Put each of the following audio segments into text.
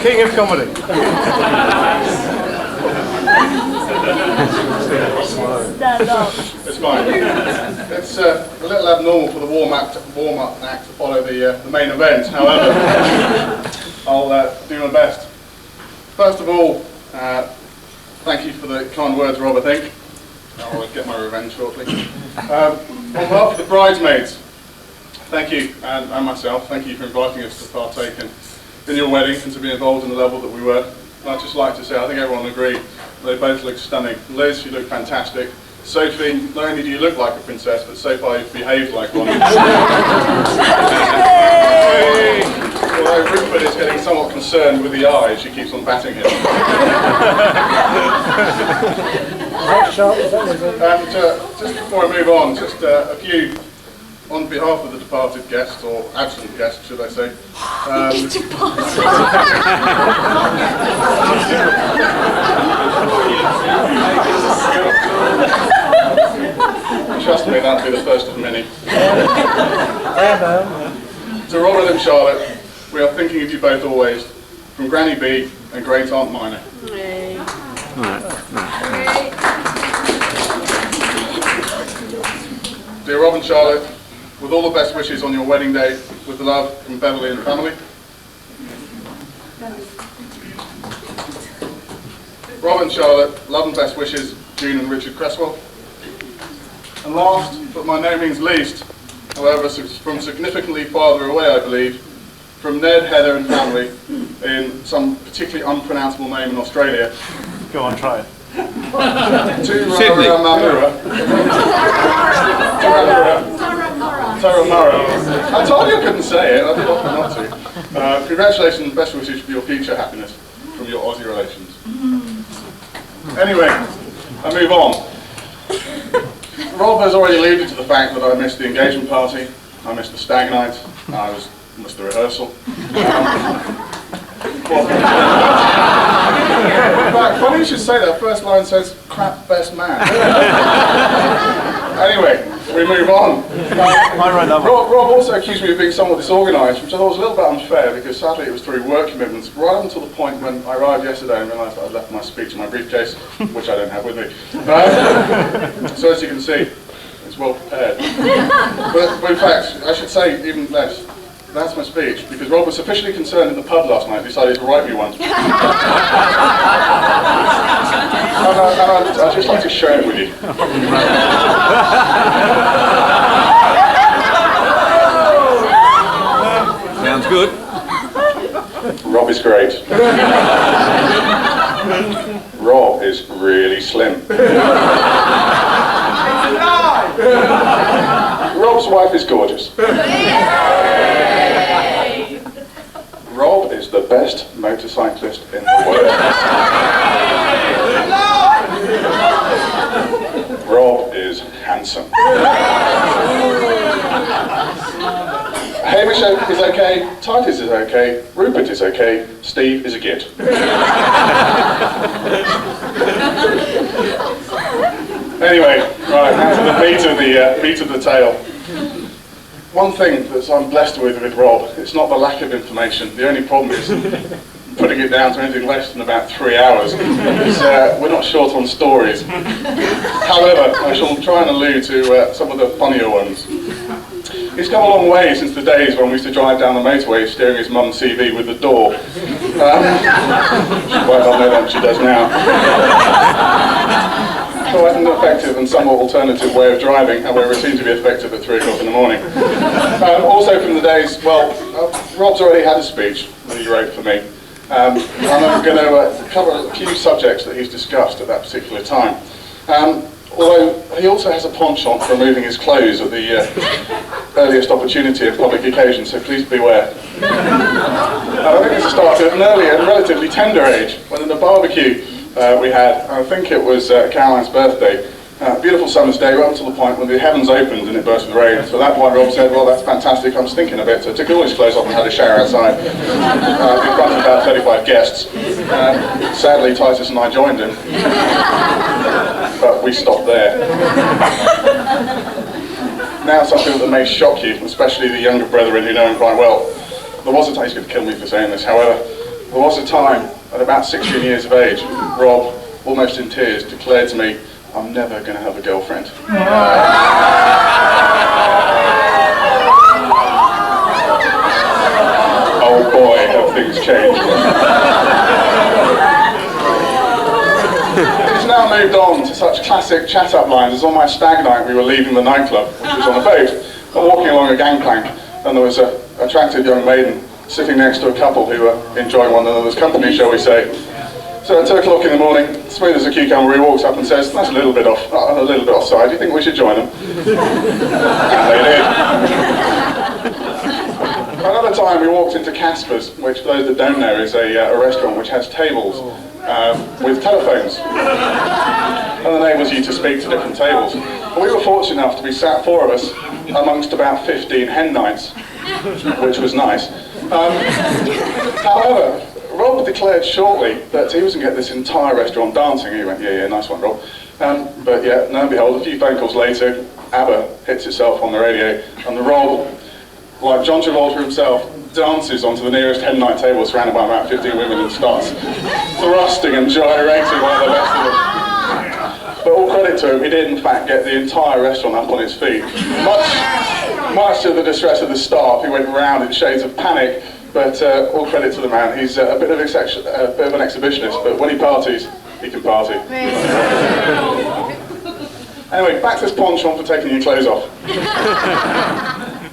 King of comedy. Stand up. It's fine. It's a little abnormal for the warm-up act to follow the main event. However, I'll do my best. First of all, thank you for the kind words, Rob, I think. I'll get my revenge shortly. On behalf of the bridesmaids, thank you, and myself, thank you for inviting us to partake in your wedding and to be involved in the level that we were. I'd just like to say, I think everyone will agree, they both look stunning. Liz, you look fantastic. Sophie, not only do you look like a princess, but so far you've behaved like one. Although Rupert is getting somewhat concerned with the eye, she keeps on batting him. And just before I move on, just a few, on behalf of the departed guests, or absent guests, should I say. Trust me, that'll be the first of many. To Robert and Charlotte, we are thinking of you both always, from Granny B and Great Aunt Minor. Dear Rob and Charlotte, with all the best wishes on your wedding day, with the love from Beverly and family. Rob and Charlotte, love and best wishes, June and Richard Cresswell. And last, but by no means least, however, from significantly farther away, I believe, from Ned, Heather and family in some particularly unpronounceable name in Australia. Go on, try it. To Mamura. Taramara. I told you I couldn't say it, I did offer not to. Congratulations and best wishes for your future happiness from your Aussie relations. Anyway, I move on. Rob has already alluded to the fact that I missed the engagement party, I missed the stag night, I missed the rehearsal. In fact, funny you should say that. First line says, crap best man. Anyway, we move on. Rob also accused me of being somewhat disorganised, which I thought was a little bit unfair because sadly it was through work commitments, right up until the point when I arrived yesterday and realised that I'd left my speech in my briefcase, which I don't have with me. So as you can see, it's well prepared. But in fact, I should say even less. That's my speech, because Rob was sufficiently concerned in the pub last night, decided to write me one. And I'd just like to share it with you. Sounds good. Rob is great. Rob is really slim. Rob's wife is gorgeous. Rob is the best motorcyclist in the world. Rob is handsome. Hamish is okay, Titus is okay, Rupert is okay, Steve is a git. Anyway, right, now to the meat of the tale. One thing that I'm blessed with Rob, it's not the lack of information. The only problem is putting it down to anything less than about 3 hours. We're not short on stories. However, I shall try and allude to some of the funnier ones. He's come a long way since the days when we used to drive down the motorway steering his mum's CV with the door. She might not know that, she does now. Quite an effective and somewhat alternative way of driving, however it seems to be effective at 3 o'clock in the morning. Also from the days, Rob's already had a speech that he wrote for me, and I'm going to cover a few subjects that he's discussed at that particular time. Although he also has a penchant for removing his clothes at the earliest opportunity of public occasion, so please beware. I think this started at an earlier and relatively tender age, when in the barbecue we had, I think it was Caroline's birthday, beautiful summer's day, right up to the point when the heavens opened and it burst with rain. So at that point Rob said, well, that's fantastic, I'm stinking a bit. So took all his clothes off and had a shower outside in front of about 35 guests. Sadly, Titus and I joined him, but we stopped there. Now something that may shock you, especially the younger brethren who know him quite well. There was a time, he's going to kill me for saying this, however, There was a time, at about 16 years of age, Rob, almost in tears, declared to me, "I'm never going to have a girlfriend." Oh boy, have things changed. It's now moved on to such classic chat-up lines as on my stag night we were leaving the nightclub, which was on a boat, and walking along a gangplank, and there was an attractive young maiden sitting next to a couple who were enjoying one another's company, shall we say. So at 2 o'clock in the morning, smooth as a cucumber, he walks up and says, "That's a little bit offside, do you think we should join them?" And they did. Another time we walked into Casper's, which for those that don't know is a restaurant which has tables with telephones. And the neighbours used to speak to different tables. And we were fortunate enough to be sat, 4 of us, amongst about 15 hen knights, which was nice. However, Rob declared shortly that he was going to get this entire restaurant dancing. He went, yeah, nice one, Rob. But yeah, lo and behold, a few phone calls later, ABBA hits itself on the radio, and the Rob, like John Travolta himself, dances onto the nearest hen night table surrounded by about 15 women and starts thrusting and gyrating like the best of them. But all credit to him, he did in fact get the entire restaurant up on its feet. Much to the distress of the staff, who went round in shades of panic, but all credit to the man. He's a bit of an exhibitionist, but when he parties, he can party. Anyway, back to this penchant for taking your clothes off.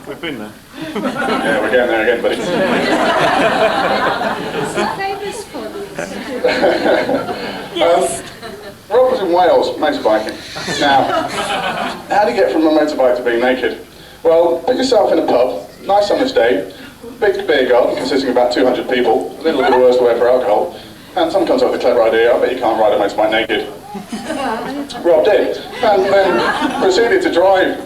We've been there. Yeah, we're getting there again, buddy. Yes. Rob was in Wales motorbiking. Now, how do you get from a motorbike to being naked? Well, put yourself in a pub, nice summer's day, big beer garden consisting of about 200 people, a little bit of worse the way for alcohol, and someone comes up with a clever idea, I bet you can't ride a motorbike naked. Rob did, and then proceeded to drive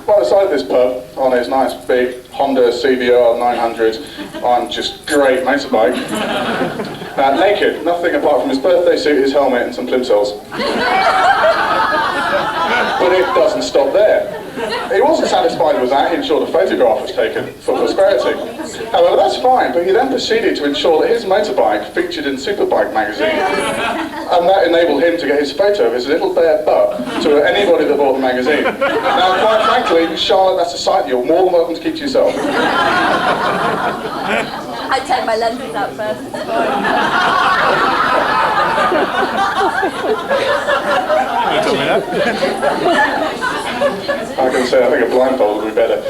by the side of this pub on his nice big Honda CBR 900 on just great motorbike. Naked, nothing apart from his birthday suit, his helmet and some plimsolls. But it doesn't stop there. He wasn't satisfied with that, he ensured a photograph was taken for prosperity. However, that's fine, but he then proceeded to ensure that his motorbike featured in Superbike magazine, and that enabled him to get his photo of his little bare butt to anybody that bought the magazine. Now, quite frankly, Charlotte, that's a sight you're more than welcome to keep to yourself. I take my lenses out first. It's fine. I can say I think a blindfold would be better.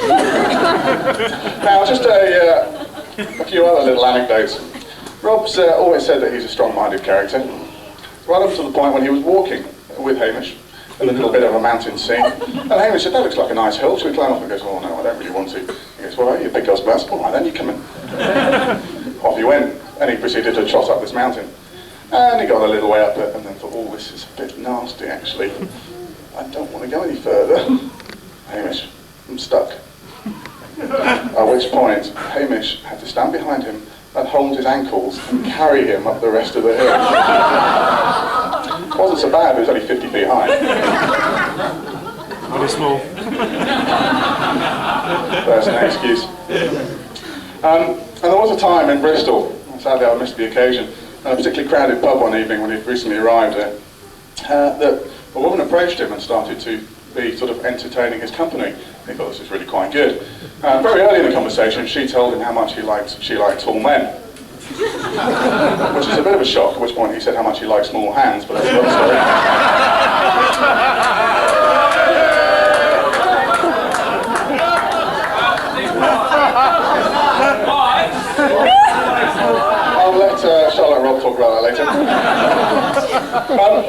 Now, just a few other little anecdotes. Rob's always said that he's a strong-minded character, right up to the point when he was walking with Hamish in a little bit of a mountain scene. And Hamish said, "That looks like a nice hill, should we climb up?" And he goes, "Oh no, I don't really want to." He goes, "Well, you're a big girl's glass, all right then, you come in." Off he went, and he proceeded to trot up this mountain. And he got a little way up it, and then thought, "Oh, this is a bit nasty actually. I don't want to go any further." "Hamish, I'm stuck." At which point, Hamish had to stand behind him and hold his ankles and carry him up the rest of the hill. It wasn't so bad, it was only 50 feet high. Only small. That's an excuse. And there was a time in Bristol, sadly I missed the occasion, a particularly crowded pub one evening when he'd recently arrived there, that a woman approached him and started to be sort of entertaining his company. He thought this was really quite good. Very early in the conversation, she told him how much she liked tall men, which is a bit of a shock, at which point he said how much he liked small hands, but that's another story. I'll let Charlotte and Rob talk about that later.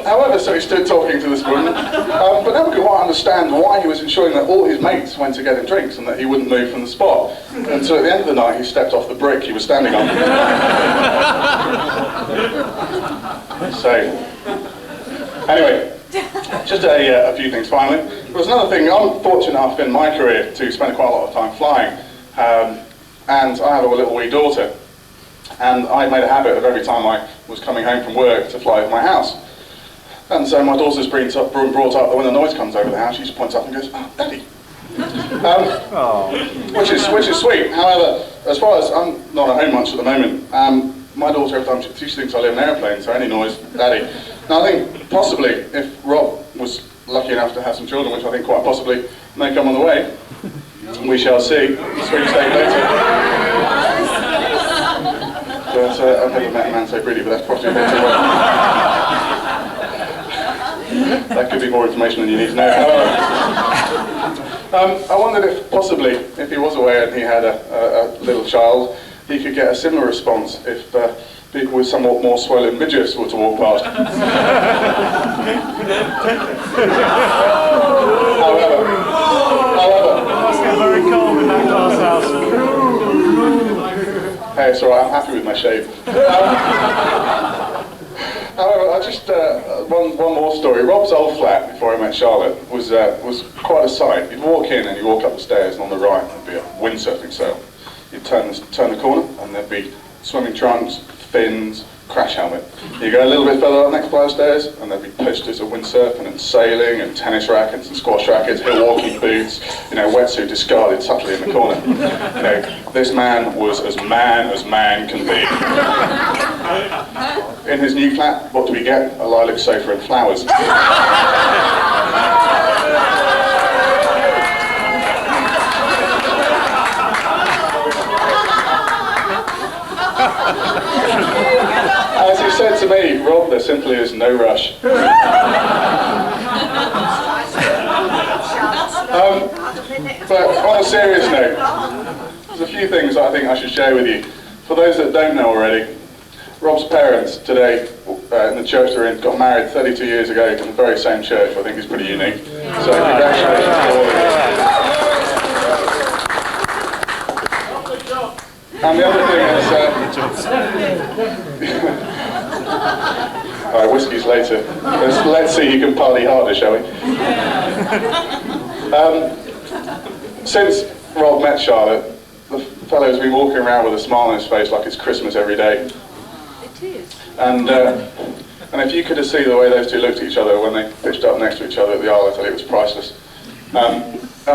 However, so he stood talking to this woman, but never could quite understand why he was ensuring that all his mates went to get him drinks and that he wouldn't move from the spot. And so at the end of the night, he stepped off the brick he was standing on. So, anyway, just a few things finally. There was another thing. I'm fortunate enough in my career to spend quite a lot of time flying, and I have a little wee daughter. And I made a habit of every time I was coming home from work to fly to my house. And so my daughter's brought up that when the noise comes over the house, she just points up and goes, "Oh, Daddy." Which is sweet. However, as far as I'm not at home much at the moment, my daughter, every time she thinks I live in an airplane, so any noise, Daddy. Now I think possibly if Rob was lucky enough to have some children, which I think quite possibly may come on the way, we shall see. Swing State later. But I've never met a man so greedy, but that's probably a bit too well. That could be more information than you need to know. I wondered if possibly, if he was away and he had a little child, he could get a similar response if people with somewhat more swollen midriffs were to walk past. However, Must get very cold in that glass house. hey, it's alright, I'm happy with my shave. However, I just one more story. Rob's old flat before I met Charlotte was quite a sight. You'd walk in and you walk up the stairs, and on the right there'd be a windsurfing sail. You'd turn the corner and there'd be swimming trunks, fins, crash helmet. You go a little bit further up the next flight of stairs and there'd be posters of windsurfing and sailing and tennis rackets and squash rackets, hill walking boots, wetsuit discarded subtly in the corner. This man was as man can be. In his new flat, what do we get? A lilac sofa and flowers. As he said to me, Rob, there simply is no rush. But on a serious note, there's a few things I think I should share with you. For those that don't know already, Rob's parents today, in the church they're in, got married 32 years ago in the very same church, which I think is pretty unique. So congratulations to all of you. And the other thing is, alright, whiskies later. Let's see who can party harder, shall we? Since Rob met Charlotte, the fellow's been walking around with a smile on his face like it's Christmas every day. It is. And if you could have seen the way those two looked at each other when they pitched up next to each other at the aisle, I tell you, it was priceless. I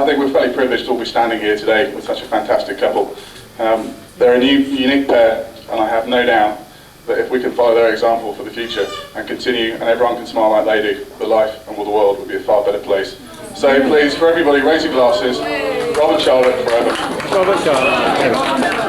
think we're fairly privileged to all be standing here today with such a fantastic couple. They're a unique pair, and I have no doubt that if we can follow their example for the future and continue, and everyone can smile like they do, the life and the world would be a far better place. So please, for everybody, raise your glasses. Rob and Charlotte forever. Robert Charlotte.